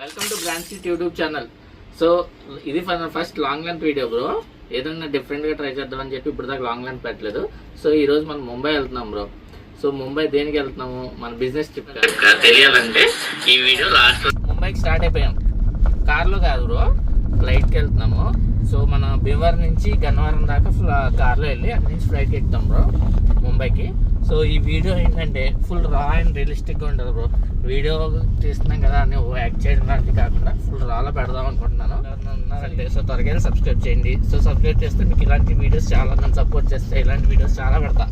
Welcome to brand city YouTube channel. So ఇది first long length video bro. ఏదైనా డిఫరెంట్గా try చేద్దామని చెప్పి ఇప్పుడు దాకా లాంగ్ లెంత్ పెట్టలేదు. సో ఈరోజు మనం ముంబై వెళ్తున్నాం బ్రో. సో ముంబై దేనికి వెళ్తున్నాము, మన బిజినెస్ ట్రిప్ తెలియాలంటే ఈ వీడియో లాస్ట్. ముంబైకి స్టార్ట్ అయిపోయాం, కార్లో కాదు బ్రో, ఫ్లైట్కి వెళ్తున్నాము. సో మన భీమవరం నుంచి గన్నవరం దాకా కార్లో వెళ్ళి అక్కడి నుంచి ఫ్లైట్కి ఎక్కుతాం బ్రో ముంబైకి. సో ఈ వీడియో ఏంటంటే ఫుల్ రా అండ్ రియలిస్టిక్గా ఉంటుంది బ్రో. వీడియో తీస్తున్నాం కదా అని యాక్ట్ చేయడం లాంటివి కాకుండా ఫుల్ రాలో పెడదాం అనుకుంటున్నాను. ఉన్నారంటే సో త్వరగా సబ్స్క్రైబ్ చేయండి. సో సబ్స్క్రైబ్ చేస్తే మీకు ఇలాంటి వీడియోస్ చాలా నన్ను సపోర్ట్ చేస్తే ఇలాంటి వీడియోస్ చాలా పెడతా,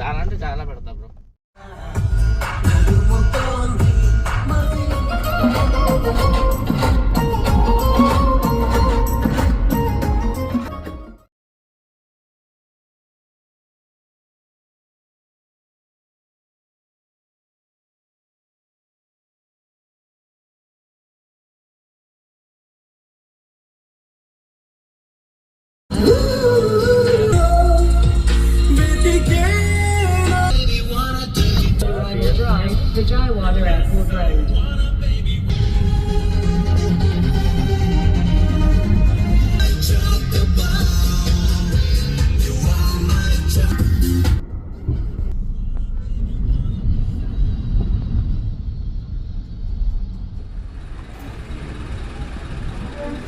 చాలా అంటే చాలా పెడతా bro. Vijay Water Airport Road.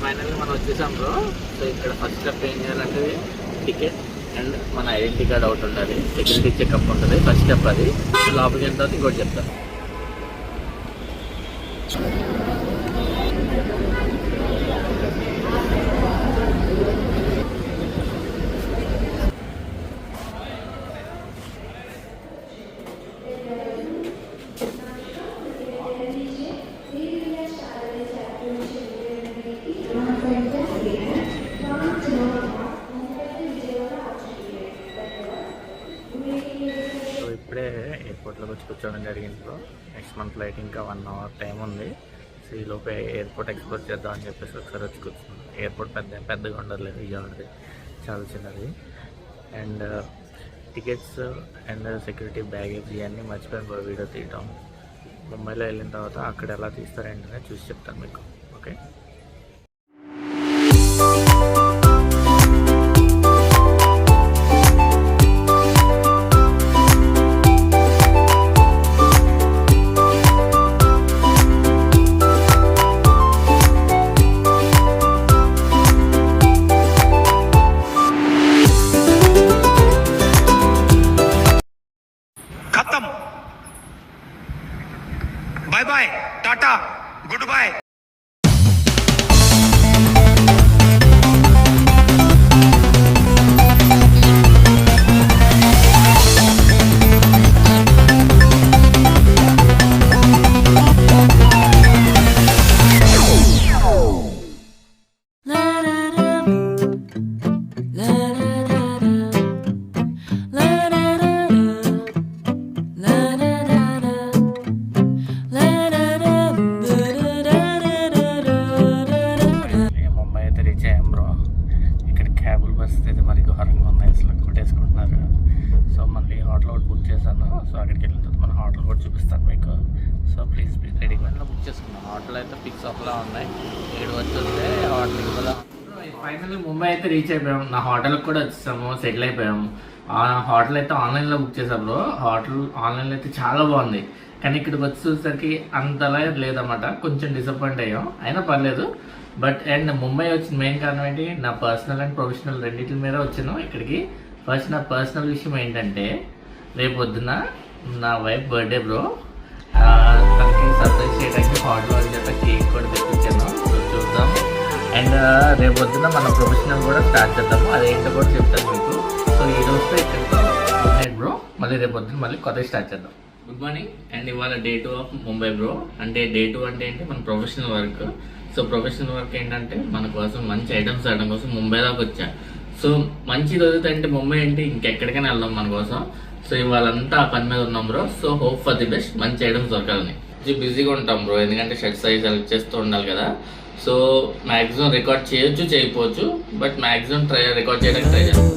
Finally మనం వచ్చేసాం బ్రో. సో ఇక్కడ ఫస్ట్ స్టెప్ ఏం చేయాలంటే టికెట్ అండ్ మన ఐడెంటిటీ కార్డ్ అవుట్ ఉండాలి, సెక్యూరిటీ చెకప్ ఉంటుంది. ఫస్ట్ స్టెప్ అది. లోపలికి వెళ్ళిన తర్వాత ఇంకోటి చెప్తాను. ఇప్పుడే ఎయిర్పోర్ట్లోకి వచ్చి కూర్చోవడం జరిగింది బ్రో. నెక్స్ట్ మంత్ ఫ్లైట్ ఇంకా 1 hour టైం ఉంది. సో ఈలోపే ఎయిర్పోర్ట్ ఎక్స్ప్లోర్ చేద్దాం అని చెప్పేసి ఒకసారి వచ్చి కూర్చున్నాం. ఎయిర్పోర్ట్ పెద్దగా ఉండలేదు, విజయవాడది చాలా చిన్నది. And tickets and security baggage ఇవన్నీ మర్చిపోయాను బ్రో వీడియో తీయటం. ముంబైలో వెళ్ళిన తర్వాత అక్కడ ఎలా తీస్తారంటే చూసి చెప్తాను మీకు. Okay, bye bye tata good bye. So అక్కడికి వెళ్ళిన తర్వాత మన హోటల్ కూడా చూపిస్తాను మీకు. సో ప్లీజ్ రెడీగా బుక్ చేసుకున్నాం. హోటల్ అయితే పిక్స్ ఒకలా ఉన్నాయి. 7 వచ్చేస్తే హోటల్ ఇవ్వదా. ఫైనల్లీ ముంబై అయితే రీచ్ అయిపోయాం. నా హోటల్కి కూడా వచ్చేసాము, సెటిల్ అయిపోయాము. హోటల్ అయితే ఆన్లైన్లో బుక్ చేసాం బ్రో. హోటల్ ఆన్లైన్లో అయితే చాలా బాగుంది, కానీ ఇక్కడికి వచ్చేసరికి అంతలా లేదన్నమాట. కొంచెం డిసప్పాయింట్ అయ్యాం, అయినా పర్లేదు. బట్ అండ్ ముంబై వచ్చిన మెయిన్ కారణం ఏంటి, నా పర్సనల్ అండ్ ప్రొఫెషనల్ రెండింటి మీద వచ్చాను ఇక్కడికి. ఫస్ట్ నా పర్సనల్ విషయం ఏంటంటే రేపు పొద్దున నా వైఫ్ బర్త్డే బ్రో. తనకి సర్ప్రైజ్ చేయడానికి హాట్ వాల్ చేత కేక్ కూడా తెప్పించాను. సో చూద్దాం. అండ్ రేపు పొద్దున మన ప్రొఫెషనల్ కూడా స్టార్ట్ చేద్దాము, అదేంటో కూడా చెప్తాను మీకు. సో ఈ రోజుతో ఇక్కడితో గుడ్ నైట్ బ్రో. మళ్ళీ రేపు పొద్దున మళ్ళీ కొత్తగా స్టార్ట్ చేద్దాం. Good morning. అండ్ ఇవాళ Day 2 ఆఫ్ ముంబై బ్రో. అంటే Day 2 అంటే ఏంటి, మన professional work. So professional work ఏంటంటే మన కోసం మంచి ఐటమ్స్ ఆడడం కోసం ముంబై దాకా వచ్చా. సో మంచి దొరుకుతాయంటే ముంబై ఏంటి, ఇంకెక్కడికైనా వెళ్దాం మన కోసం. సో ఇవాళంతా ఆ పని మీద ఉన్నాం bro. So hope for the best, మంచి ఐటమ్స్ దొరకాలని. బిజీగా ఉంటాం బ్రో, ఎందుకంటే షర్ట్ సైజ్ సెలెక్ట్ చేస్తూ ఉండాలి కదా. సో మ్యాక్సిమం రికార్డ్ చేయొచ్చు, చేయకపోవచ్చు, బట్ మ్యాక్సిమం రికార్డ్ చేయడానికి ట్రై చేస్తాం.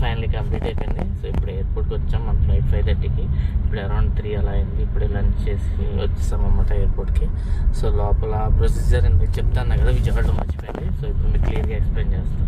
ఫైనల్లీ కంప్లీట్ అయిపోయింది. సో ఇప్పుడు ఎయిర్పోర్ట్కి వచ్చాం. మన ఫ్లైట్ 5:30కి, ఇప్పుడు అరౌండ్ 3 అలా అయింది. ఇప్పుడు లంచ్ చేసి వచ్చేసాం అన్నమాట ఎయిర్పోర్ట్కి. సో లోపల ప్రొసీజర్ ఎందుకు చెప్తాను కదా, విజయవాడలో మర్చిపోయింది. సో ఇప్పుడు మీకు క్లియర్గా ఎక్స్ప్లెయిన్ చేస్తాను.